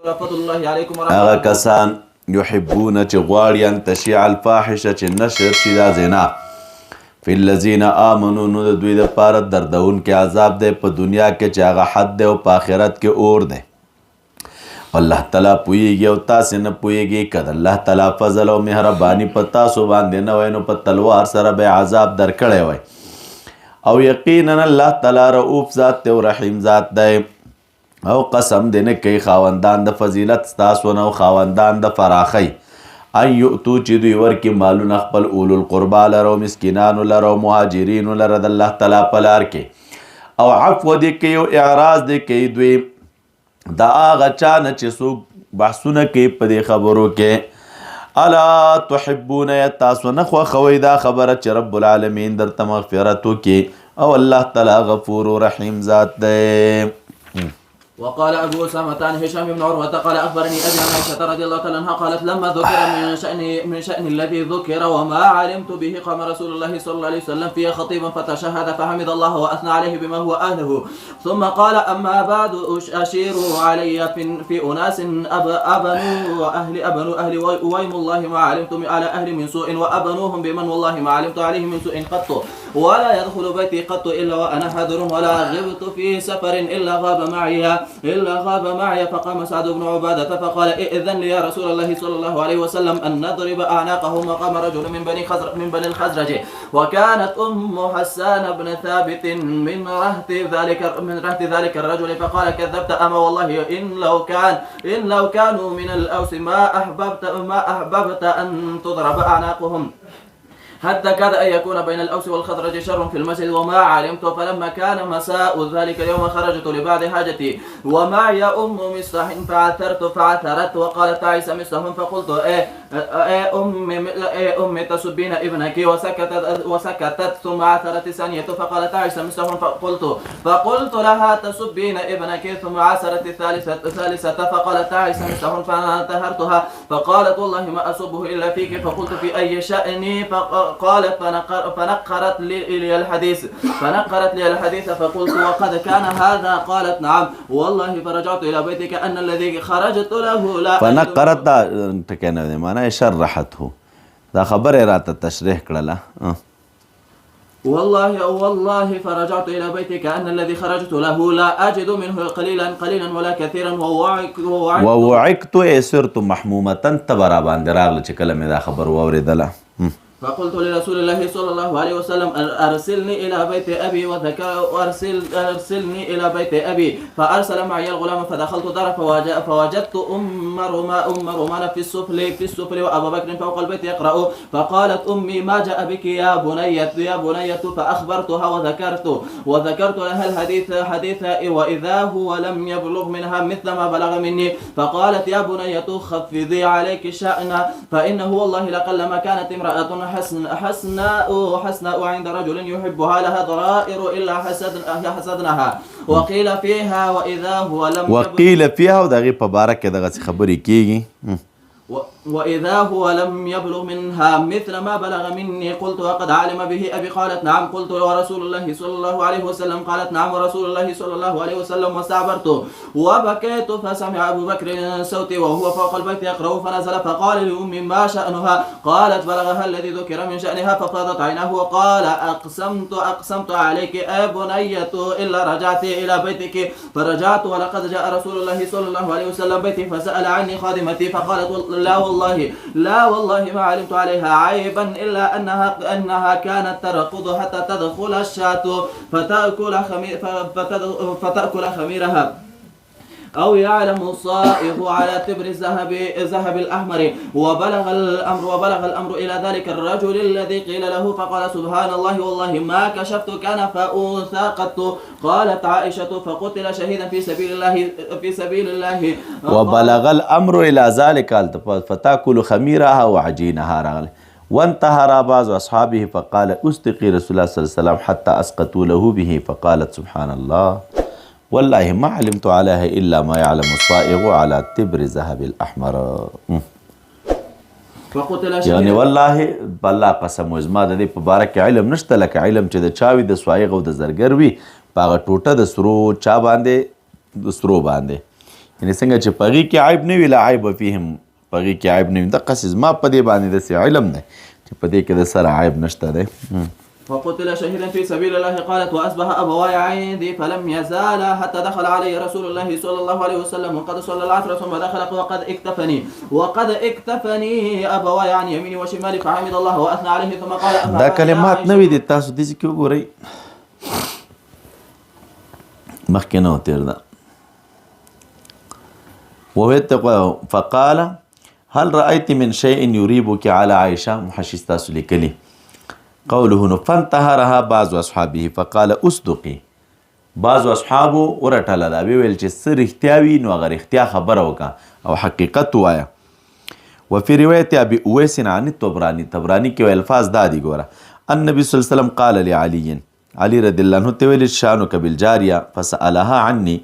هغه کسان یحبون چې غواړي ان تشیع الفاحشه چې نشر شي دا زنا فی الذین آمنوا نو د دوی دپاره دردونکی عذاب دی په دنیا کې چې هغه حد دی او په آخرت کې اور دی. الله تعالی پوهیږي او تاسې نه پوهیږي که د الله تعالی فضل او مهرباني په تاسو باندې نه وی نو په تلوار سره به عذاب درکړی وی او یقینا الله تعالی رؤوف ذات دی او رحیم ذات دی او قسم دی نه کوي خاوندان د فضیلت ستاسو نه او خاوندان د فراخی ان یؤتو چې دوی ورکړي مالونه خپل اولو القربا لره او مسکینانو لره او مهاجرینو لره د الله تعالی په لار کې او عفو دې کوي او اعراض دې کوي دوی د هغه چا نه چې څوک بحثونه کوي په دې خبرو کې. الا تحبون تاسو نه خوښوئ دا خبره چې رب العالمین درته مغفرت وکړي او الله تعالی غفور رحیم ذات دی. وقال أبو أسامة عن هشام بن عروة قال أخبرني أبي عن عائشة رضي الله تعالى عنها قالت لما ذكر من شأن الذي ذكر وما علمت به قام رسول الله صلى الله عليه وسلم فيه خطيبا فتشهد فحمد الله وأثنى عليه بما هو أهله ثم قال أما بعد أشيروا علي في أناس أبنوا أهل ويم الله ما علمت على أهل من سوء وأبنوهم بمن والله ما علمت عليه من سوء قط ولا يدخل بيتي قط إلا وأنا حذر ولا غبت في سفر إلا غاب معي فقام سعد بن عبادة فقال ائذن لي يا رسول الله صلى الله عليه وسلم أن نضرب أعناقهم وقام رجل من بني الخزرج وكانت حسان بن ثابت من رهط ذلك الرجل فقال كذبت أما والله إن لو كانوا من الأوس ما أحببت أن تضرب أعناقهم حتى كاد أن يكون بين الأوس والخزرج شر في المسجد وما علمت فلما كان مساء ذلك اليوم خرجت لبعض حاجتي ومعي أم مصطح فعثرت وقالت تعيس مصطح فقلت أمي تسبين ابنك وسكتت ثم عثرت ثانية فقالت تعيس مصطح فقلت لها تسبين ابنك ثم عثرت الثالثة فقالت تعيس مصطح فانتهرتها فقالت والله ما أسبه إلا فيك فقلت في أي شأني قالت فنقرت لي الحديث فقلت وقد كان هذا قالت نعم والله فرجعت إلى بيتك أن الذي خرجت له لا فنقرت دا تکنه معنی شرحته دا خبر راته تشریح کړله والله فرجعت إلى بيتك أن الذي خرجت له لا أجد منه قليلا ولا كثيرا ووعكت صرت محمومة تبرا باندې راغله چې کله مې دا خبر واورېدله. فقلت لرسول الله صلى الله عليه وسلم أرسلني إلى بيت أبي أرسلني إلى بيت أبي فأرسل معي الغلام فدخلت دار فوجدت أم رومان في السفل وأبا بكر فوق البيت يقرأ فقالت أمي ما جاء بك يا بنية فأخبرتها وذكرت لها الحديث وإذا هو لم يبلغ منها مثل ما بلغ مني فقالت يا بنية خفضي عليك شأنا فإنه والله لقلما كانت امرأة حسناء عند رجل يحبها لها ضرائر إلا حسدنها وقيل فيها وإذا هو لم وقيل فيها ودغه په باره کې دغه خبرې کیږي وإذا هو لم يبلغ منها مثل ما بلغ مني قلت وقد علم به أبي قالت نعم قلت ورسول الله صلى الله عليه وسلم قالت نعم ورسول الله صلى الله عليه وسلم واستعبرت وبكيت فسمع أبو بكر صوتي وهو فوق البيت يقرأ فنزل فقال لأمي ما شأنها قالت بلغها الذي ذكر من شأنها ففاضت عيناه وقال أقسمت عليك يا بنية إلا رجعت إلى بيتك فرجعت ولقد جاء رسول الله صلى الله عليه وسلم بيتي فسأل عني خادمتي فقالت لا والله ما علمت عليها عيبا إلا أنها كانت ترقض حتى تدخل الشاة فتأكل خميرها أو يعلم الصائغ على تبر الذهب الأحمر وبلغ الأمر إلى ذلك الرجل الذي قيل له فقال سبحان الله والله ما كشفت كنف أنثى قط قالت عائشة فقتل شهيدا في سبيل الله وبلغ الأمر إلى ذلك فتأكل خميرها وعجينها رغل وانتهر بعض أصحابه فقال استقي رسول الله صلى الله عليه وسلم حتى أسقطوا له به فقالت سبحان الله والله ما علمت عليها إلا ما يعلم الصائغ على تبر ذهب الأحمر یعنی والله بالله قسم زما د دې په باره کې علم نشته لکه علم چې د چاوي د صائغ او د زرګر وي په هغه ټوټه د سرو چا باندې د سرو باندې یعنې څنګه چې په هغې کې عیب نه وي لا عیب فیهم، په هغې کې عیب نه وي. دقسې زما په دې باندې داسې علم دی چې په دې کې د سره عیب نشته دی. وقتل شهيدا في سبيل الله. قالت وأصبح أبواي عندي فلم يزالا حتى دخل علي رسول الله صلى الله عليه وسلم وقد صلى العصر ثم دخل وقد اكتفني أبواي عن يميني وشمالي فحمد الله وأثنى عليه ثم قال دا کلمات نه وي دي تاسو دې کې وګورئ مخکې نه و تېر ده. فقال هل رأيت من شيء يريبك على عائشة؟ محشي تاسو لیکلي قوله نو فانتهرها بعض اصحابه فقال اصدقي. بعض اصحابو ورټله دا ویل چې څه رښتیا وي نو هغه رښتیا خبره وکړه او حقیقت ووایه. وفي روایت ابي اویس عن الطبراني، طبراني کې الفاظ دا دي ګوره. النبي صلی الله علیه وسلم قال لعلي، علي رضی الله عنه ته ویل شانک بالجاریه فسألها عني،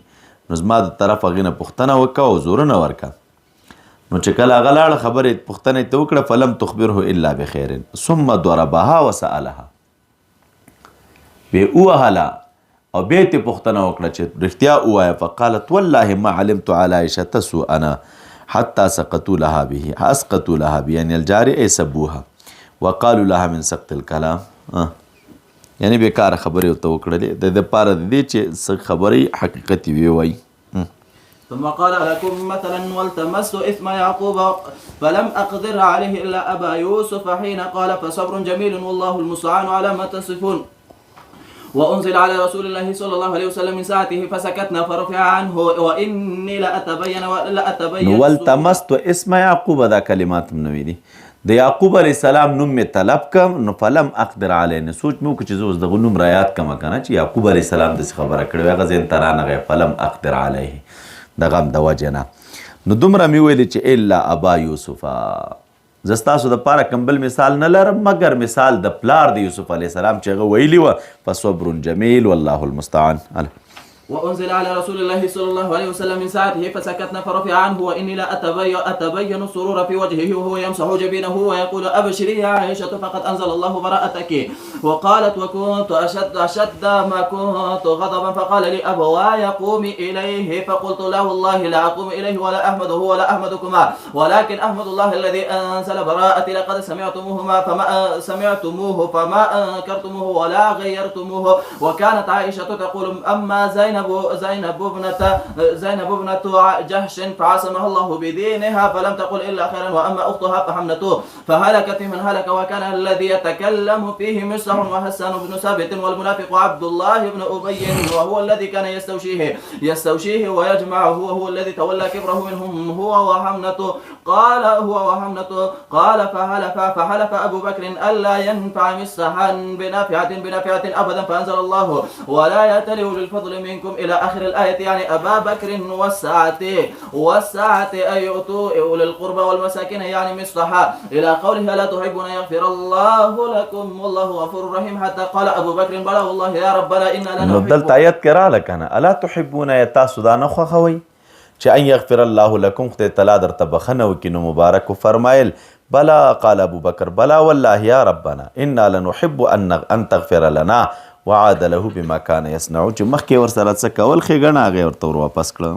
نو زما د طرف هغې نه پوښتنه وکړه او زورونه ورکړه. نو چې کله هغه لاړه خبرې پوښتنه یې ته وکړه فلم تخبره الا بخیر ثم ضربها وسألها، بې ووهله او بیا یې پوښتنه وکړه چې رښتیا ووایه. فقالت والله ما علمت على عائشة سوءا حتى اسقطوا لها به يعني الجاري ای سبوها وقالوا لها من سقط الكلام. یعنی بیکاره خبرې ورته وکړلې د دې پاره د دې چې څه خبرې حقیقت وي وایي. ثم قال لكم مثلا والتمست إثم يعقوب فلم أقدر عليه إلا أبا يوسف حين قال فصبر جميل والله المستعان على ما تصفون. وأنزل على رسول الله صلى الله عليه وسلم من ساعته فسكتنا فرفع عنه وإني لأتبين والتمست اسم يعقوب. دا کلمات منوي دي د یعقوب علیه السلام نوم مې طلب کم نو فلم اقدر علیه، نه سوچ مې وکړو چې زه اوس دغه نوم رایاد کمه که نه چې یعقوب علیه السلام داسې خبره کړې وي هغه ذهن ته رانغی فلم اقدر علیه د غم د وجې نه. نو دومره مې ویلې چې الا ابا یوسفه، زه ستاسو دپاره کوم بل مثال نه لرم مګر مثال د پلار د یوسف علیه السلام چې هغه ویلي وه فصبر جمیل والله المستعان. وأنزل على رسول الله صلى الله عليه وسلم من ساعته فسكتنا فرفع عنه وإني لا أتبين السرور في وجهه وهو يمسح جبينه ويقول أبشري يا عائشة فقد أنزل الله براءتك. وقالت وكنت أشد ما كنت غضبا فقال لي أبواي قومي إليه فقلت لا والله لا أقوم إليه ولا أحمده ولا أحمدكما ولكن أحمد الله الذي أنزل براءتي لقد سمعتموه فما أنكرتموه ولا غيرتموه. وكانت عائشة تقول أما زينب ابنة جهش فعصمها الله بدينها فلم تقل إلا خيرا وأما أختها فحمنته فهلكت من هلك. وكان الذي يتكلم فيه مصح وحسان بن ثابت والمنافق عبد الله بن أبي وهو الذي كان يستوشيه ويجمعه وهو الذي تولى كبره منهم هو وحمنته. قال فحلف أبو بكر ألا ينفع مصحا بنافعة أبدا فأنزل الله ولا يأتل أولي الفضل منكم إلى آخر الآية، يعني أبا بكر والساعة أن يؤتوا أولي القربى والمساكين يعني مصلحة إلى قوله لا تحبون يغفر الله لكم والله غفور رحيم. حتى قال أبو بكر بلى والله يا ربنا إنا لنحب. دلته آیت کې راغله که نه الا تحبون تاسو دا نه خوښوئ چې ان یغفر الله لکم خدای تعالی درته بخښنه وکړي نو مبارک فرمایل بلا. قال ابو بکر بلا والله یا ربنا انا لنحب ان تغفر لنا وعاد له بما كان يصنع، چې مخکې ورسره څه کول ښېګڼه هغې ورته ور واپس کړه.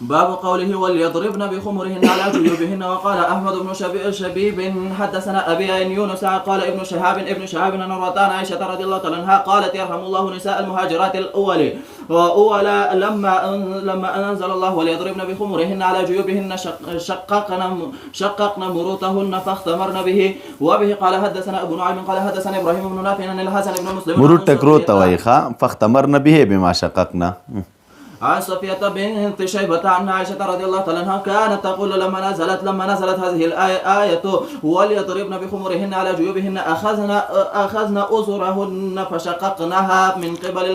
باب قوله وليضربن بخمرهن على جيوبهن. وقال احمد بن شبيب حدثنا ابي عن يونس قال ابن شهاب عن عروة عن عائشة رضي الله عنها قالت يرحم الله نساء المهاجرات وأولى لما انزل الله وليضربن بخمرهن على جيوبهن شققن مروطهن فاختمرن به. وبه قال حدثنا ابو نعيم قال حدثنا ابراهيم بن نافع عن الحسن بن مسلم مروط تکروت وای ښه فاختمرن به بما شققنا. عن صفية بنت شيبة عن عائشة رضي الله عنها كانت تقول لما نزلت هذه الآية وليضربن بخمرهن على جيوبهن أخذنا أزرهن فشققناها من قبل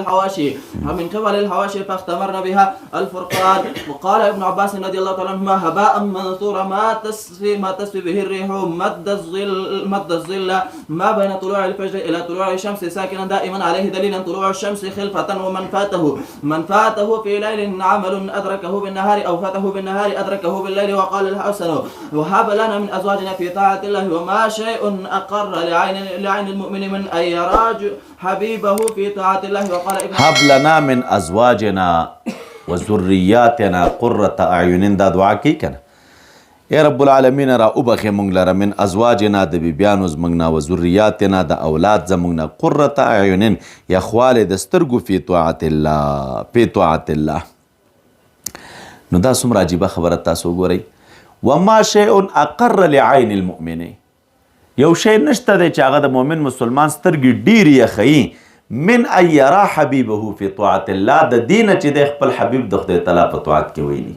الحواشي فاختمرن بها الفرقان. وقال ابن عباس رضي الله عنهما هباء منثورا ما تسفي به الريح مد الظل ما بين طلوع الفجر إلى طلوع الشمس ساكنا دائما عليه دليلا طلوع الشمس خلفة ومن فاته في ليل عمل أدركه بالنهار أو فاته بالنهار أدركه بالليل. وقال الحسن وهب لنا من أزواجنا في طاعة الله وما شيء أقر لعين المؤمن من أن يرى حبيبه في طاعة الله. وقال ابن هب لنا من أزواجنا وذریاتنا قرة اعین دا دعا کوي کنه اے رب العالمین را وبخې مونږ لره من ازواجنا د بیبیانو زمونږ نه وذریاتنا د اولاد زمونږ نه قرة اعین یخوالی د سترګو فی طاعت الله نو دا څومره عجیبه خبره تاسو وګورئ وما شیء اقر لعین المؤمن یو شی نشته دی چې هغه د مؤمن مسلمان سترګې ډېرې یخوي من ان یرا حبیبه فی طاعت الله د دې نه چې دی خپل حبیب د خدای تعالی په طاعت کې ویلي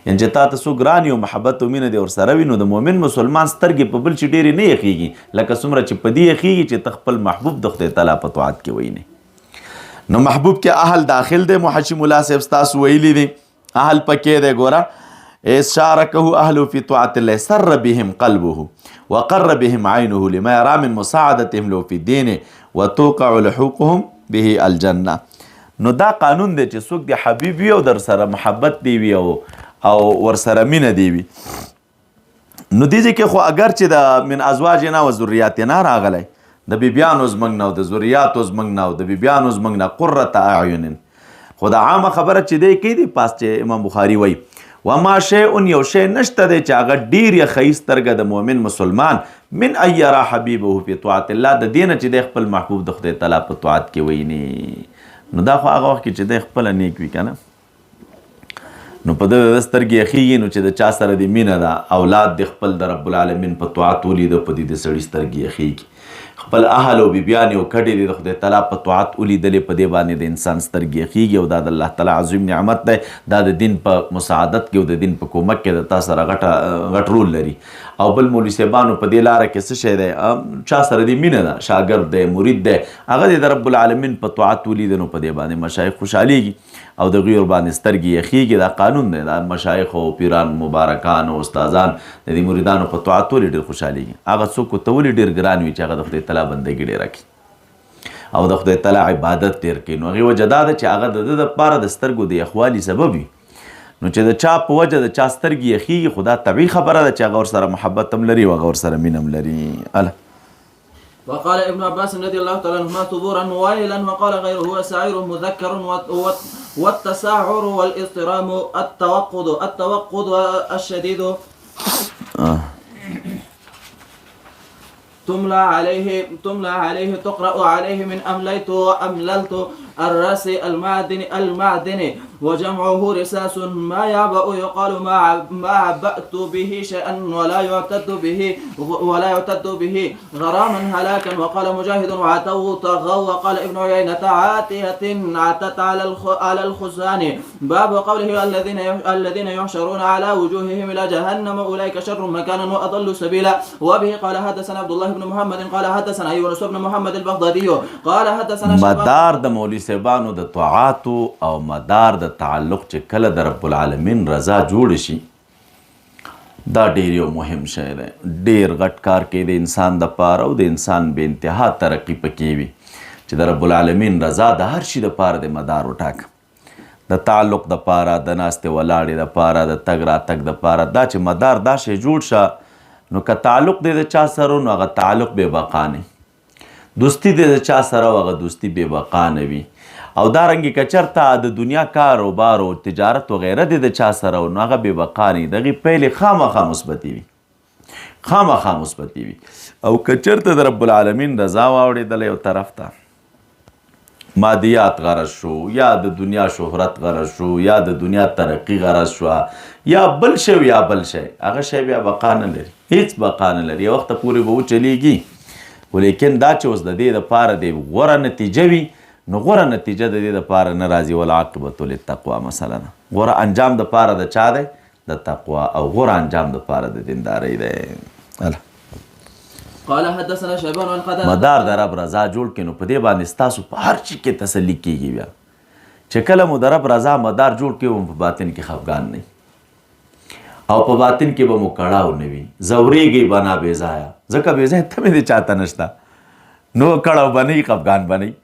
یعنې چې تا ته څوک ګران یو محبت او مینه دې ورسره وي نو د مؤمن مسلمان سترګې په بل شي ډېرې نه یخیږي لکه څومره چې په دې یخیږي چې ته خپل محبوب د خدای تعالی په طاعت کې وینې نو محبوب کې اهل داخل دی محشي ملا صاحب ستاسو ویلي دي اهل پکې دی ګوره شارکه اهل فی طاعت الله سر بهم قلبه وقر بهم عینه لما یرا من مساعدتهم له فی الدین وتوقع لحوقهم به الجنه نو دا قانون دی چې څوک د حبیب وي او در سره محبت دی وي او ورسره مینه دی وي نو دې کې خو اگر چې د من ازواجنا و ذریاتنا راغلی د بیبیانو زموږ نه او د ذریاتو زموږ نه او د بیبیانو زموږ نه قرة اعین خو د عامه خبره چې دی کوي دی پاس چې امام بخاري وایي وما شیء یو شی نشته دی چې هغه ډېر یخوي سترګه د مؤمن مسلمان من ان یرا حبیبه فی طاعت الله د دې نه چې دی خپل محبوب د خدای تعالی په طاعت کې ویني نو دا خو هغه وخت کې چې دی خپله نیک وي که نه نو په د سترګې یخیږي نو چې د چا سره د مینه ده اولاد د خپل د رب العالمین په طاعت ولیده په دې د سړي سترګې یخیږي خپل اهل او بیبیانې او کډې دي د خدای تعالی په طاعت ولیدلې په دې باندې د انسان سترګې یخیږي او دا د الله تعالی عظیم نعمت دی دا د دین په مساعدت کې او د دین په کومک کې د تا سره غټ رول لري او بل مولوي صاحبانو په دې لاره کې څه شی دی چا سره د مینه ده شاګرد دی مرید دی هغه د رب العالمین په طاعت ولیده نو په دې باندې مشایخ خوشحالیږي او د غیر باندې سترګې یخیږي دا قانون دی دا مشایخ او پیران مبارکان او استادان د دې مریدانو په طاعت ولې ډېر خوشحالیږي هغه څوک ته ولې ډېر ګران وي چې هغه د خدای تعالی بندګي ډېره کړي او د خدای تعالی عبادت ډېر کوي نو هغې وجه دا ده چې هغه د ده دپاره د سترګو د یخوالي سبب وي نو چې د چا په وجه د چا سترګې یخیږي خو دا طبیعي خبره ده چې هغه ورسره محبت هم لري او هغه ورسره مینه هم لري وقال ابن عباس رضي الله تعالى عنهما ثبورا وائلا وقال غيره هو سعير مذكر والتساعر والاضطرام التوقد الشديد تملى عليه تقرأ عليه من أمليت وأمللت الرأس المعدن وجمعه رساس ما يعبأ يقال ما عبأت به شيئا ولا يعتد به غراما هلاكا وقال مجاهد وعتوا طغوا وقال ابن عيينة عاتية عتت على الخزان باب قوله الذين يحشرون على وجوههم إلى جهنم أولئك شر مكانا وأضل سبيلا وبه قال حدثنا عبد الله بن محمد قال حدثنا يونس بن محمد البغدادي قال حدثنا مدار د مولوي صاحبانو د طاعاتو او مدار د تعلق چې کله د رب العالمین رضا جوړ شي دا ډېر یو مهم شی دی ډېر غټ کار کوي د انسان دپاره او د انسان بې انتها ترقي پکې وي چې د رب العالمین رضا د هر شي دپاره د مدار وټاکه د تعلق دپاره د ناستې ولاړې دپاره د تګ راتګ دپاره دا چې مدار دا شی جوړ شه نو که تعلق دی د چا سره نو هغه تعلق بې بقا نه دوستی دی د چا سره هغه دوستی بې بقا نه وي او دارنګې که چېرته د دنیا کاروبار او تجارت وغیره دی د چا سره نو هغه بې بقا نه وي د هغې پیلې خامخا مثبتې وي خامخا مثبتې وي او که چېرته د رب العالمین رضا واوړېدله یو طرف ته مادیات غرض شو یا د دنیا شهرت غرض شو یا د دنیا ترقی غرض شو یا بل شی یا بل شی هغه شی بیا بقا نه لري هیڅ بقا نه لري یو وخته پورې به وچلیږي ولیکن دا چې اوس د دې دپاره د غوره نتیجه وي نو غوره نتیجه د دې دپاره نه راځي والعاقبة للتقوا مثلا غوره انجام دپاره د چا دی د تقوا او غوره انجام دپاره د دیندارۍ دی قال حدثنا شيبان عن قتادة مدار د رب رضا جوړ کړي نو په دې باندې ستاسو په هر چي کې تسلي کېږي بیا چې کله مو د رب رضا مدار جوړ کړي په باطن کې خفګان نه او په باطن کې به مو کړاو نه وي ځورېږئ به نه بې ځایه ځکه بې ځایه تمې دې چاته نشته نو کړاو به نه وي خفګان به نه وي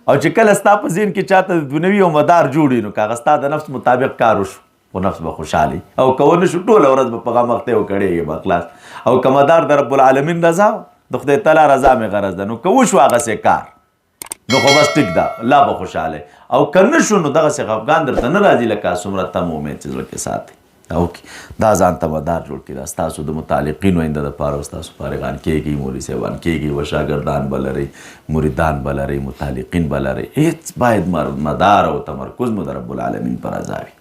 او چې کله ستا په ذهن کې چاته د دنیوي او مدار جوړي نو که هغه ستا د نفس مطابق کار وشو خو نفس به خوشحالي او که ونه شو ټوله ورځ به په غم اخته او کړېږي به خلاص او که مدار د رب العالمین رضا د خدای تعالی رضا مې غرض ده نو که وشو هغسې کار نو خو بس ټیک ده لا به خوشحاله او که نه شو نو دغسې خفګان درته نه راځي لکه څومره تم امید چې زړه کې ساتئ او دا ځان ته مدار جوړ کړي دا ستاسو د متعلقینو آینده دپاره او ستاسو فارغان کېږي مولوي صاحبان کېږي و شاګردان به لرئ مریدان به لرئ متعلقین به لرئ هېڅ باید مدار او تمرکز مو د رب العالمین پر رضا وي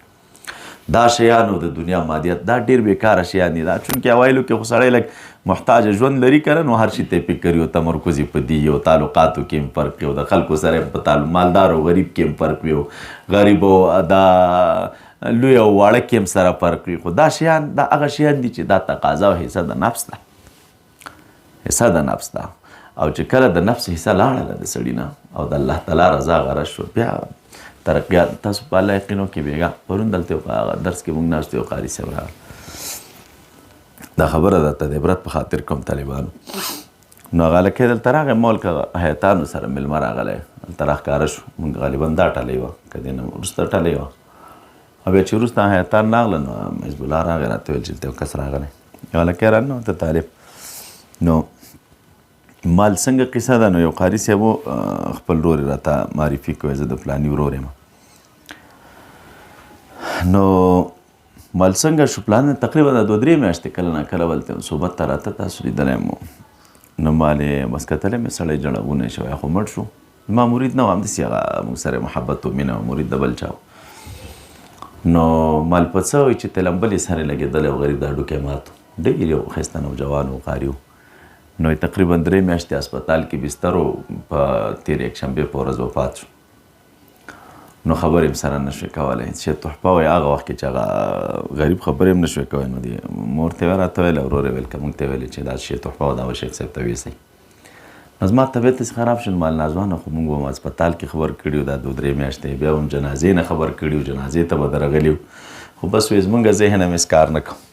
دا شیانو د دنیا مادیت دا ډېر بیکاره شیان دي دا چونکې اوایلو کې خو سړی لږ محتاج ژوند لري که نو هر شي ته یې فکر وي او تمرکز یې په دي او تعلقاتو کې هم فرق وي او د خلکو سره په تعلق مالدار او غریب کې هم فرق وي او غریب او دا لوی او واړه کې هم سره فرق وي خو دا شیان دا هغه شیان دي چې دا تقاضا او حصه د نفس ده حصه د نفس ده او چې کله د نفس حصه لاړله د سړي نه او د الله تعالی رضا غرض شو بیا ترقیات تاسو په الله یقینو کې بیګا پرون دلته هغه درس کې موږ ناست یو قاري صاحب راغی دا خبره درته د عبرت په خاطر کوم طالبانو نو هغه لکه دلته راغی مول که حیاتانو سره میلمه راغلی هلته راښکاره شو موږ غالبا دا ټلۍ وه که دې نه وروسته ټلۍ وه او بیا چې وروسته حیاتان راغله نو حزب الله راغی راته ویل چې دلته یو کس راغلی یو هلکی رانه ورته طالب نو مال څنګه قصه ده نو یو قاري صاحب خپل ورور یې راته معرفي کوی زه د فلاني ورور یم نو مال څنګه شو پلان تقریبا د 2-3 میاشتې کله نه کله ولته صحبت ته راته تاسو لیدلی مو نو مال یې بس کتلی مې سړی جړغونی شوی خو مړ شو ما مرید نه و همداسې هغه موږ سره محبت و مینه مرید د بل چا نو مال په څه وایي چې تلمبل یې سرې لګېدلی او غریب دا ډوکی مات و ډېر یو ښایسته نوجوان و قاري و نو تقریبا 3 میاشتې هسپتال کې بستر و په تېر یکشنبې په ورځ وفات شو نو خبرې هم سره نه شوې کولی چې تحفه وایي هغه وخت کې چې هغه غریب خبرې هم نه شوې کوی نو د مور ته یې راته ویل ورور یې ویل که موږ ته یې ویلې چې دا شی تحفه و دا به شیخ صاحب ته ویسئ نو زما طبیعت داسې خراب شو مال نازوانه خو موږ به هم هسپتال کې خبر کړي وو دا 2-3 میاشتې بیا هم جنازې نه خبر کړي وو جنازې ته به درغلي وو خو بس وایي زمونږ ذهن هم هېڅ کار نه کوو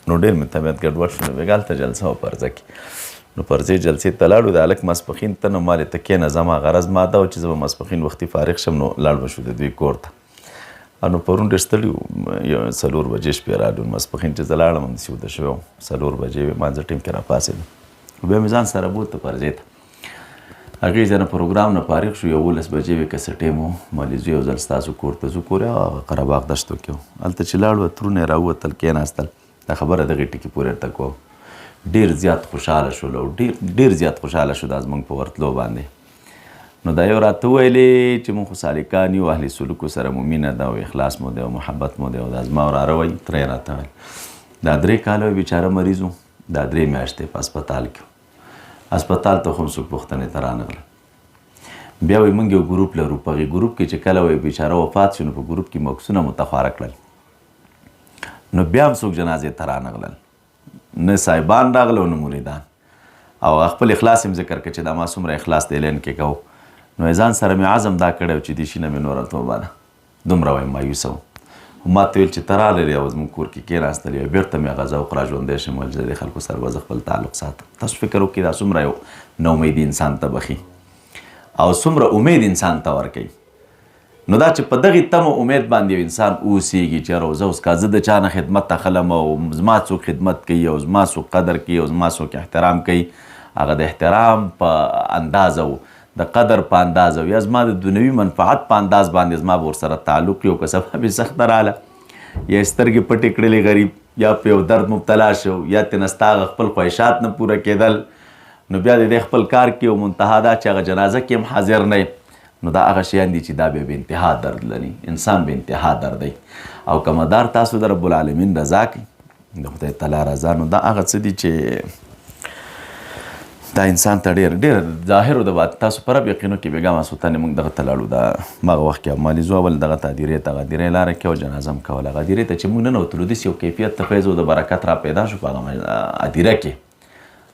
نو ډېر مې طبیعت ګډوډ شو نو بېګا هلته جلسه وه پرزه کې نو پرزې جلسې ته لاړو د هلک ماسپښین ته نو مالې ته کښېنه زما غرض ما دا و چې زه به ماسپښین وختي فارغ شم نو لاړ به شو د دوی کور ته نو پرون ډېر ستړي وو یو 4 بجې شپې راډون ماسپښین چې زه لاړم همداسې وده شوی وم 4 بجې وې مانځه ټیم کې راپاڅېدم بیا مې ځان سره بوته پرزې ته هغې ځای نه پروګرام نه فارغ شو 11 بجې وې که څه ټیم و مالې زه یو ځل ستاسو کور ته ځو کور یې هغه قره باغ دشتو کې و هلته چې لاړو ترونه یې راووتل کېناستل دا خبره دغې ټکي پورې ورته کوم ډېر زیات خوشحاله شول او ډېر زیات خوشحاله شو دا زموږ په ورتلو باندې نو دا یو راته وویلې چې موږ خو سالکان یو اهل سلوکو سره مو مینه ده او اخلاص مو دی او محبت مو دی او دا زما وراره وایي تره یې راته ویل دا 3 کاله بیچاره مریض و دا 3 میاشتې په هسپتال کې هسپتال ته خو هم څوک پوښتنې ته رانغله بیا وایي موږ یو ګروپ لرو په هغې ګروپ کې چې کله وایي بیچاره وفات شو نو په ګروپ کې مکسونه مو ته خواره کړل نو بیا هم څوک جنازې ته رانغلل نه صاحبان راغله نه مریدان او خپل اخلاص هم ذکر کړه چې دا ما څومره اخلاص د اعلان کې کوو نو ځان سره مې عزم دا کړی و چې دې شي نه مې نوره توبه ده دومره وایم مایوسه وم ما ته ویل چې ته راغلی او زموږ کور کې کېناستلی او بېرته مې هغه ذوق را ژوندی شم ویل چې د خلکو سره به زه خپل تعلق ساتم تاسو فکر وکړئ دا څومره یو ناامیدي انسان ته بخي او څومره امید انسان ته ورکوي نو دا چې په دغې تمه امید باندې یو انسان اوسېږي چې یاره زه اوس که زه د چا نه خدمت ته خلم او زما څوک خدمت کوي او زما څوک قدر کوي او زما څوک احترام کوي هغه د احترام په اندازه و د قدر په اندازه و یا زما د دنیوي منفعت په انداز باندې زما به ورسره تعلق وي او که سبب یې سخته راله یا سترګې پټې کړلې غریب یا په یو درد مبتلا شو یا تېنه ستا هغه خپل خواهشات نه پوره کېدل نو بیا د دې خپل کار کې او منتها دا چې هغه جنازه کې هم حاضر نه نو دا هغه شیان دي چې دا بیا به انتها درد لري انسان به انتها درد دی او که مدار تاسو د رب العالمین رضا کوي د خدای تعالی رضا نو دا هغه څه دي چې دا انسان ته ډېر ظاهر د بعد تاسو پر رب یقینو کې بېګا ماسوتانې موږ دغه ته لاړو دا مغه وخت کې مالي زو اول دغه ته هدیرې ته هدیرې لاره کې او جنازه هم کوله هغه هدیرې ته چې موږ ننوتلو داسې یو کیفیت ته فیض او د برکت را پیدا شو په هغه هدیره کې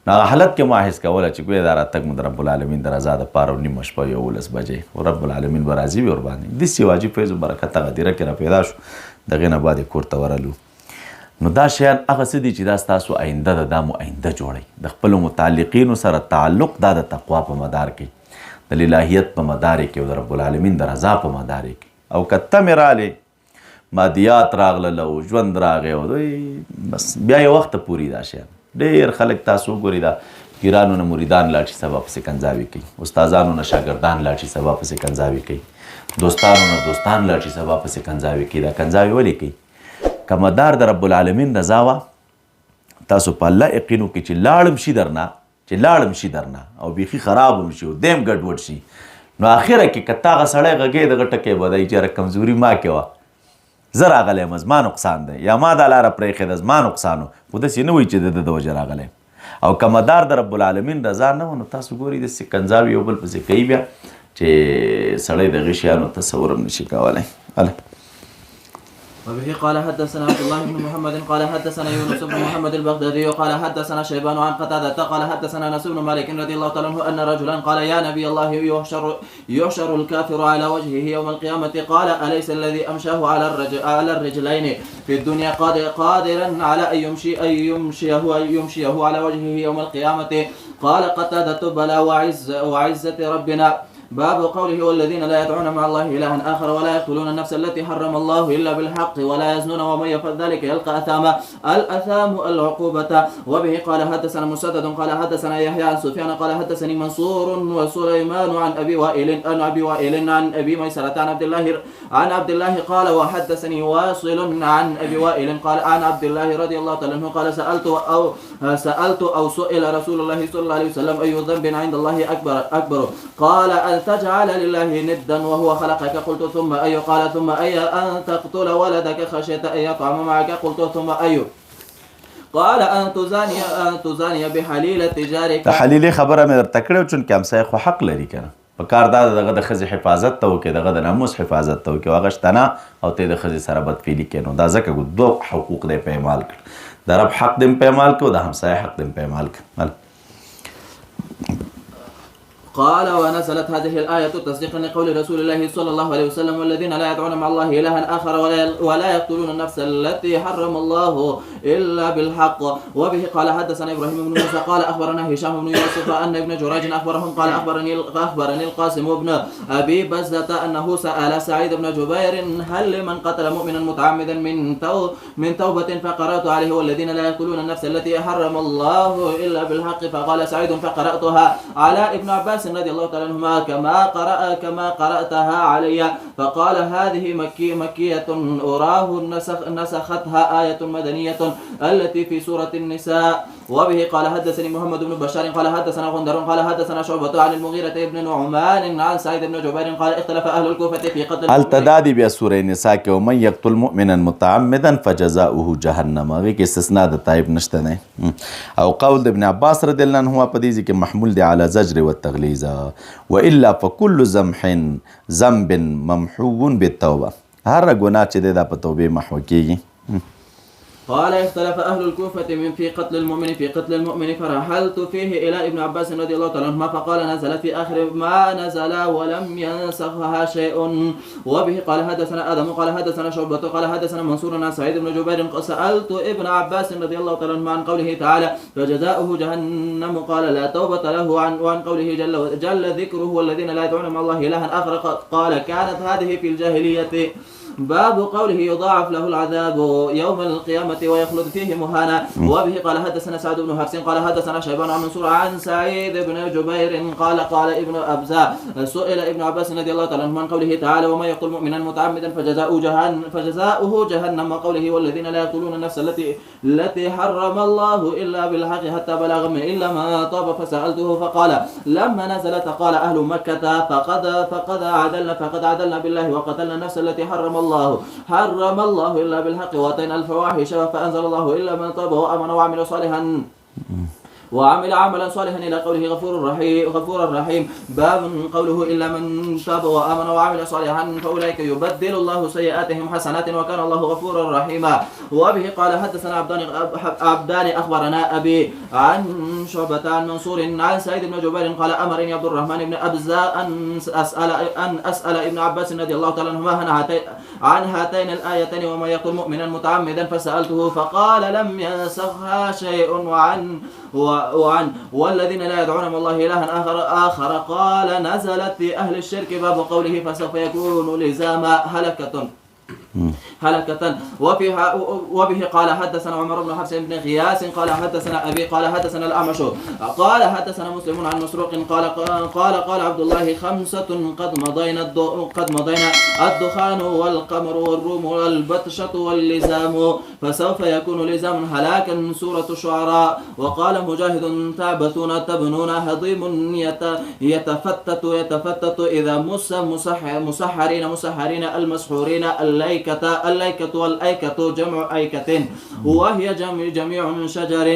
نو هغه حالت کې ما حس کوله چې ګویا دا راتګ مو د رب العالمین د رضا دپاره او نیمه شپه 11 بجې او رب العالمین به راضي وي ورباندې داسې واجب فیض و برکت هغه هدیره کې را پیدا شو دغې نه بعد یې کور ته ورلو نو دا شیان هغه څه دي چې دا ستاسو آینده ده دا مو آینده جوړوي د خپلو متعلقینو سره تعلق دا د تقوا په مدار کې د الهیت په مدار کې او د رب العالمین د رضا په مدار کې او که تمې رالې مادیات راغلل او ژوند راغی او بس بیا یو وخته پورې دا شیان ډېر خلک تاسو ګوري دا پیرانو نه مریدان لاړ شي سبا پسې کنځاوي کوي، استادانو نه شاګردان لاړ شي سبا پسې کنځاوي کوي، دوستانو نه دوستان لاړ شي سبا پسې کنځاوي کوي. دا کنځاوي ولې کوي؟ که مدار د رب العالمین رضا وه تاسو په الله یقین وکړئ چې لاړم شي درنه او بیخي خراب هم شي او دیم ګډوډ شي، نو آخره کې که تا هغه سړی غږی دغه ټکی به دی چې یاره کمزوري ما کې وه، زه راغلی یم زما نقصان دی، یا ما دا لاره پرېښې ده زما نقصان و، خو داسې نه وایي چې د د وجه راغلی. او که مدار د رب العالمین رضا نه و نو تاسو ګورئ داسې کنځاوي یو بل پسې کوي بیا چې سړی د هغې شیانو تصور هم نشي کولی. وبه قال حدثنا عبد الله بن محمد قال حدثنا يونس بن محمد البغدادي قال حدثنا شيبان عن قتادة قال حدثنا انس بن مالك رضي الله تعالى عنه ان رجلا قال يا نبي الله يحشر الكافر على وجهه يوم القيامة قال أليس الذي أمشاه على الرجلين في الدنيا قادرا على أن يمشيه على وجهه يوم القيامة قال قتادة بلى وعزة ربنا. باب قوله والذين لا يدعون مع الله إلها آخر ولا يقتلون النفس التي حرم الله إلا بالحق ولا يزنون ومن يفعل ذلك يلقى أثاما. الأثام العقوبة. وبه قال حدثنا مسدد قال حدثنا يحيى عن سفيان قال حدثني منصور وسليمان عن أبي وائل عن أبي ميسرة عن عبد الله قال وحدثني واصل عن أبي وائل قال عن عبد الله رضي الله تعالى عنه قال سألت أو سئل رسول الله صلى الله عليه وسلم أي ذنب عند الله أكبر قال أن تجعل لله ندا وهو خلقك قلت ثم أي قال ثم أي أن تقتل ولدك خشية أن يطعم معك قلت ثم أي قال أن تزاني بحليلة جارك. حليلة خبره مې درته کړې چون کې همسایه خو حق لري کنه، په کار دا دغه د ښځې حفاظت ته وکړي، دغه د ناموس حفاظت ته وکړي، هغه شته نه او ته د ښځې سره بدفعلي کوې، نو دا ځکه دوه حقوق دی پایمال کړ، د رب حق دې پایمال کړو، د همسایه حق دې پایمال کړ. قال ونزلت هذه الآية تصديقا لقول رسول الله صلى الله عليه وسلم والذين لا يدعون مع الله إلها آخر ولا يقتلون النفس التي حرم الله إلا بالحق. وبه قال حدثنا إبراهيم بن موسى قال أخبرنا هشام بن يوسف أن ابن جريج أخبرهم قال أخبرني القاسم بن أبي بزة أنه سأل سعيد بن جبير هل لمن قتل مؤمنا متعمدا من توبة فقرأت عليه والذين لا يقتلون النفس التي حرم الله إلا بالحق فقال سعيد فقرأتها على ابن عباس رضي الله تعالى عنهما كما قرأتها علي فقال هذه مكية أراه نسختها آية مدنية التي في سورة النساء. وبه قال حدثني محمد بن بشار قال حدثنا غندر قال حدثنا شعبة عن المغيرة بن نعمان عن سعيد بن جبير قال اختلف أهل الكوفة في قتل التدادي بسورة النساء کې ومن يقتل مؤمنا متعمدا فجزاؤه جهنم، هغه کې استثناء د طيب نشته نه، او قول ابن عباس رضی الله عنه په دې کې محمول دی على زجر والتغليظ والا فكل ذنب ممحو بالتوبه، هر ګناه چې دا په توبه محو کیږي. قال اختلف أهل الكوفة في قتل المؤمن فرحلت فيه إلى ابن عباس رضي الله تعالى عنهما فقال نزل في آخر ما نزل ولم ينسخها شيء. وبه قال حدثنا آدم قال حدثنا شعبة قال حدثنا منصور عن سعيد بن جبير سألت ابن عباس رضي الله تعالى عنهما عن قوله تعالى فجزاؤه جهنم قال لا توبة له وعن قوله جل ذكره والذين لا يدعون مع الله إلها آخر قال كانت هذه في الجاهلية. باب قوله يضاعف له العذاب يوم القيامة ويخلد فيه مهانا. وبه قال حدثنا سعد بن حفص قال حدثنا شيبان عن منصور عن سعيد بن جبير قال ابن أبزة سئل ابن عباس رضي الله تعالى عنه عن قوله تعالى وما يقتل مؤمنا متعمدا فجزاؤه جهنم وقوله والذين لا يقتلون النفس التي حرم الله إلا بالحق حتى بلغ إلا ما طاب فسألته فقال لما نزلت قال أهل مكة فقد عدلنا بالله وقتلنا النفس التي حرم الله إلا بالحق وأتينا الفواحش فأنزل الله إلا من تاب وآمن وعمل عملا صالحا إلى قوله غفور رحيم. باب قوله إلا من تاب وآمن وعمل صالحا فأولئك يبدل الله سيئاتهم حسنات وكان الله غفورا رحيما. وبه قال حدثنا عبدان أخبرنا أبي عن شعبة عن منصور عن سعيد بن جبير قال أمرني عبد الرحمن بن أبزة أن أسأل ابن عباس رضي الله تعالى عنهما عن هاتين الآيتين وما يقتل مؤمنا متعمدا فسألته فقال لم ينسخها شيء وعن والذين لا يدعون مع الله إلها آخر قال نزلت في أهل الشرك. باب قوله فسوف يكون لزاما هلكة. هلكة. وبه قال حدثنا عمر بن حفص بن غياث قال حدثنا أبي قال حدثنا الأعمش قال حدثنا مسلم عن مسروق قال عبد الله 5 قد مضينا الدخان والقمر والروم والبطشة واللزام فسوف يكون لزام هلاكا سورة الشعراء. وقال مجاهد تعبثون تبنون هضيم يتفتت إذا مسحرين المسحورين الليكة والأيكة جمع أيكة وهي جميع شجر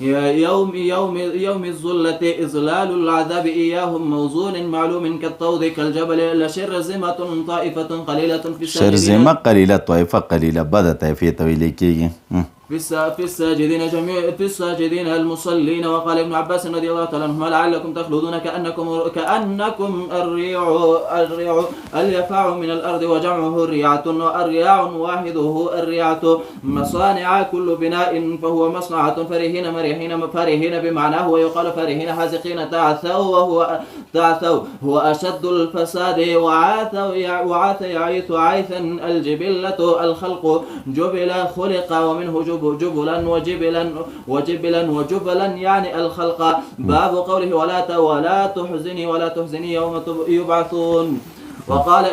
يوم الظلة إظلال العذاب إياهم موزون معلوم كالطود كالجبل لشرزمة طائفة قليلة في الساجدين شرزمة قليلة طائفة قليلة بدأ طائفة طويلة في الساجدين المصلين. وقال ابن عباس رضي الله تعالى عنهما لعلكم تخلدون كأنكم الريع اليفاع من الأرض وجمعه الريعة والرياع واحده الريعة مصانع كل بناء فهو مصنعة فرهين بمعناه ويقال فرهين حازقين تعثوا هو أشد الفساد وعاث يعيث عيثا الجبلة الخلق جبل خلق ومنه جبلا وجبلا يعني الخلق. باب قوله ولا تحزني يوم يبعثون. وقال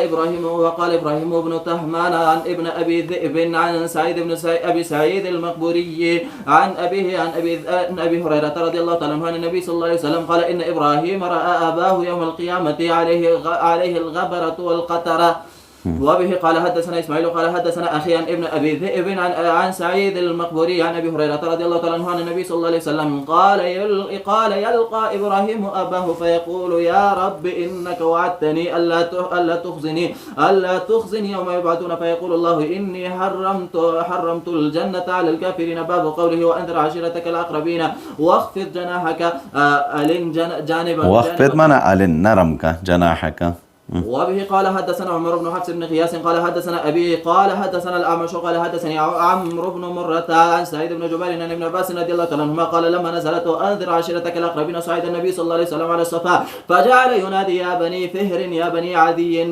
إبراهيم بن تهمان عن ابن أبي ذئب عن سعيد بن أبي سعيد المقبوري عن أبيه عن أبي هريرة رضي الله تعالى عنه عن النبي صلى الله عليه وسلم قال إن إبراهيم رأى أباه يوم القيامة عليه الغبرة والقترة. وبه قال حدثنا إسماعيل قال حدثنا أخي عن ابن أبي ذئب عن سعيد المقبوري عن أبي هريرة رضي الله تعالى عنه عن النبي صلى الله عليه وسلم قال يلقى إبراهيم أباه فيقول يا رب إنك وعدتني ألا تخزني يوم يبعثون فيقول الله إني حرمت الجنة على الكافرين. باب قوله وأنذر عشيرتك الأقربين واخفض جناحك واخفض منع ألن نرمك جناحك. وبه قال حدثنا عمر بن حفص بن غياث قال حدثنا أبي قال حدثنا الأعمش قال حدثني عمرو بن مرة عن سعيد بن جبير عن ابن عباس رضي الله تعالى عنهما قال لما نزلت أنذر عشيرتك الأقربين صعد النبي صلى الله عليه وسلم على الصفا فجعل ينادي يا بني فهر يا بني عدي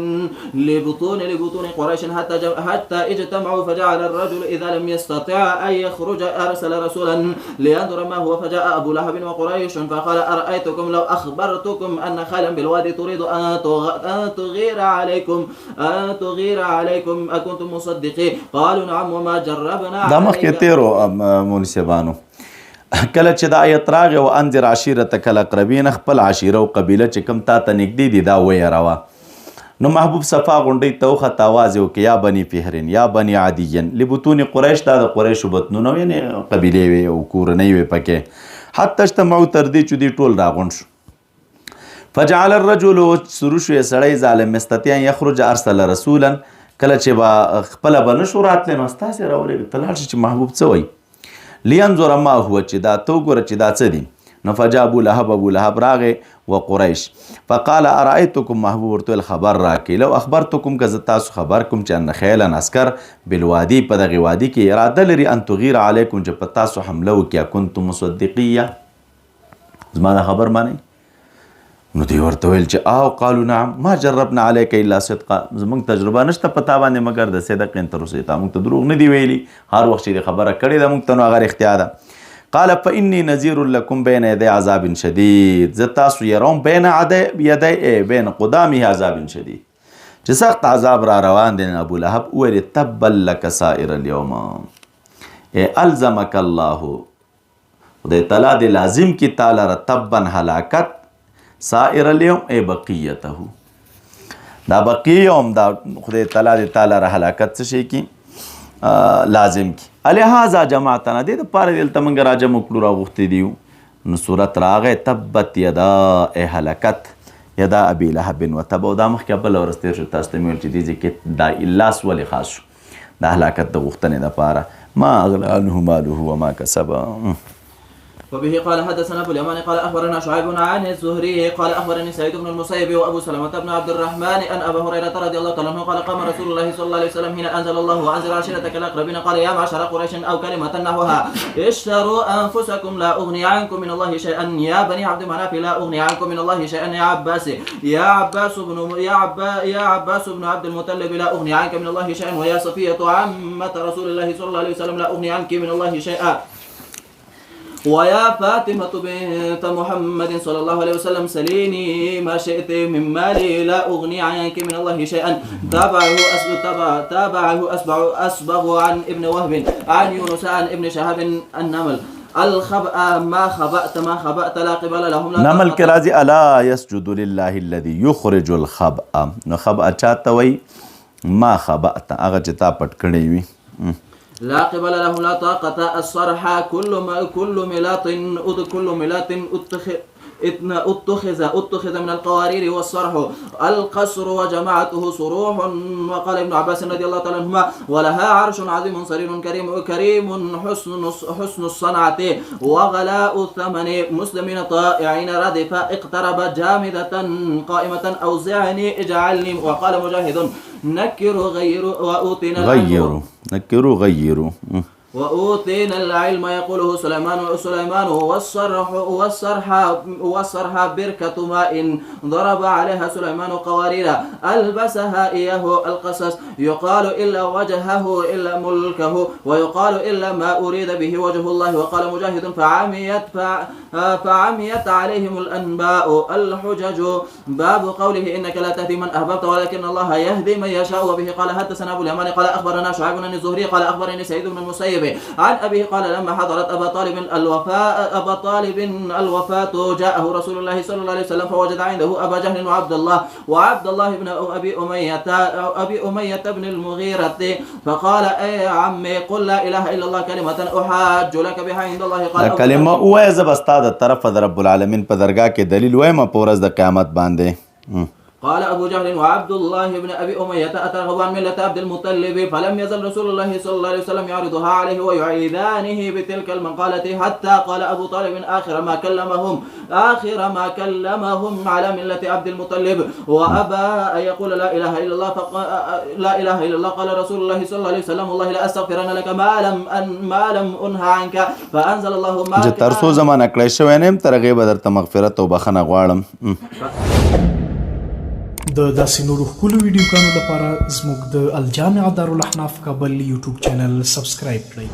لبطون قريش حتى اجتمعوا فجعل الرجل إذا لم يستطع أن يخرج أرسل رسولا لينظر ما هو فجاء أبو لهب وقريش فقال أرأيتكم لو أخبرتكم أن خيلا بالوادي تريد أن تغير عليكم أكنتم مصدقين قالوا نعم وما جربنا دا مخکې تیرو مونسیبانو کله چې دا آیت راغی و انذر عشیرتک الاقربین خپل عشیره او قبیله چې کوم تا ته نږدې دي دا ویراوه نو محبوب صفا غونډۍ ته وخت آواز یې وکړ یا بني فهرین یا بني عدین لبطون قریش دا د قریشو بطنونه یعنې قبیلې وې او کورنۍ وې پکې حتی اجتمعوا تر دې چې دوی ټول راغونډ شو فجعل الرجل سروش سړی ظالم مستطيع يخرج ارسل رسولا کله چې با خپل بنشو راتله نو استاسه راولې تلل چې محبوب څه وای لینظر ما هو چې دا تو ګره چې دا څه دي نو فجاء ابو لهب راغه وقريش فقال ارايتكم محبوب ورته الخبر راکې لو اخبرتكم که تاسو خبر کوم چې ان خیلا عسكر بالوادي په دغه وادي کې اراده لري ان تغير عليكم چې په تاسو حمله وکیا كنتم مصدقيه زما خبر مانی نو دی ورته ویل چې او قالوا نعم ما جربنا عليك الا صدقا زمونږ تجربه نشته پتا باندې مگر د صدق تر اوسه ته موږ ته دروغ نه دی ویلي هر وخت چې خبره کړې ده موږ ته نو هغه اختیار ده قال فاني نذير لكم بين يدي عذاب شديد ز تاسو يروم بين قدامه عذاب شديد چې سخت عذاب را روان دي. ابو لهب ویل تبا لك سائر اليوم الزمك الله خدای تعالی د لازم کی تعالی رتبا هلاکت سائر اليوم بقیته دا بقیوم دا خدای تعالی را حلاکت څه شي کی لازم کی الہذا جماعتنا دې د پاره دلته منګ راجم کړو راغوختي دیو نو صورت راغه تبت یدا هلاکت یدا ابي لهب وتب دا مخ کبل ورسته شو تاسو ته مل چې دې کې دا الاس ول خاص شو دا هلاکت د غوښتنې د پاره ما اغلى عنه ماله وما كسب وبه قال حدثنا ابو اليمان قال اخبرنا شعيب عن الزهري قال اخبرني سعيد بن المسيب وابو سلمة بن عبد الرحمن ان ابا هريرة رضي الله تعالى عنه قال قام رسول الله صلى الله عليه وسلم حين انزل الله وانزل عشيرتك الاقربين قال يا معشر قريش او كلمة نحوها اشتروا انفسكم لا اغني عنكم من الله شيئا يا بني عبد مناف لا اغني عنكم من الله شيئا يا عباس بن عبد المطلب لا اغني عنك من الله شيئا ويا صفية عمة رسول الله صلى الله عليه وسلم لا اغني عنك من الله شيئا ويا فاطمة بنت محمد صلى الله عليه وسلم سليني ما شئت من مالي لا أغني عنك من الله شيئا. تابعه أسبغ عن ابن وهب عن يونس عن ابن شهاب النمل الخبأ ما خبأت لا قبل لهم نمل کے راضی الا يسجد لله الذي يخرج الخبأ. نو خبأ چاته وي ما خبأت هغه چې تا پټ کړی وي. لا قبل له لا طاقة الصرح كل ملاط اتخذ من القوارير والصرح القصر وجماعته صروح. وقال ابن عباس رضي الله تعالى عنهما ولها عرش عظيم صرير كريم حسن الصنعة وغلاء الثمن مسلمين طائعين ردف اقترب جامدة قائمة أوزعني اجعلني. وقال مجاهد نكروا غيروا وأوتينا العلم يقوله سليمان والصرح بركة ماء ضرب عليها سليمان قوارير ألبسها إياه القصص يقال إلا وجهه إلا ملكه ويقال إلا ما أريد به وجه الله. وقال مجاهد فعميت عليهم الأنباء الحجج. باب قوله إنك لا تهدي من أحببت ولكن الله يهدي من يشاء. وبه قال حدثنا أبو اليمان قال أخبرنا شعيب بن الزهري قال أخبرني سعيد بن المسيب عن أبيه قال لما حضرت أبا طالب الوفاة جاءه رسول الله صلى الله عليه وسلم فوجد عنده أبا جهل وعبد الله بن أبي أمية بن المغيرة فقال أي عمي قل لا إله إلا الله كلمة أحاج لك بها عند الله. قال كلمة وای زب استاد طرف در رب العالمین په درگاه کې دلیل وایم په ورځ د قیامت باندې. قال أبو جهل وعبد الله بن أبي أمية أترغب عن ملة عبد المطلب فلم يزل رسول الله صلى الله عليه وسلم يعرضها عليه ويعيدانه بتلك المقالة حتى قال أبو طالب آخر ما كلمهم على ملة عبد المطلب وأبى أن يقول لا إله إلا الله. قال رسول الله صلى الله عليه وسلم والله لا أستغفرن لك ما لم أنهى عنك فأنزل الله ما ترسو زمانه کړی شوی نیم ترغه به درته مغفرت او بخښنه غواړم. د داسې نورو ښکلو ویډیوګانو لپاره زموږ د الجامعه دارالاحناف کابل یوټیوب چینل سبسکرایب کړئ.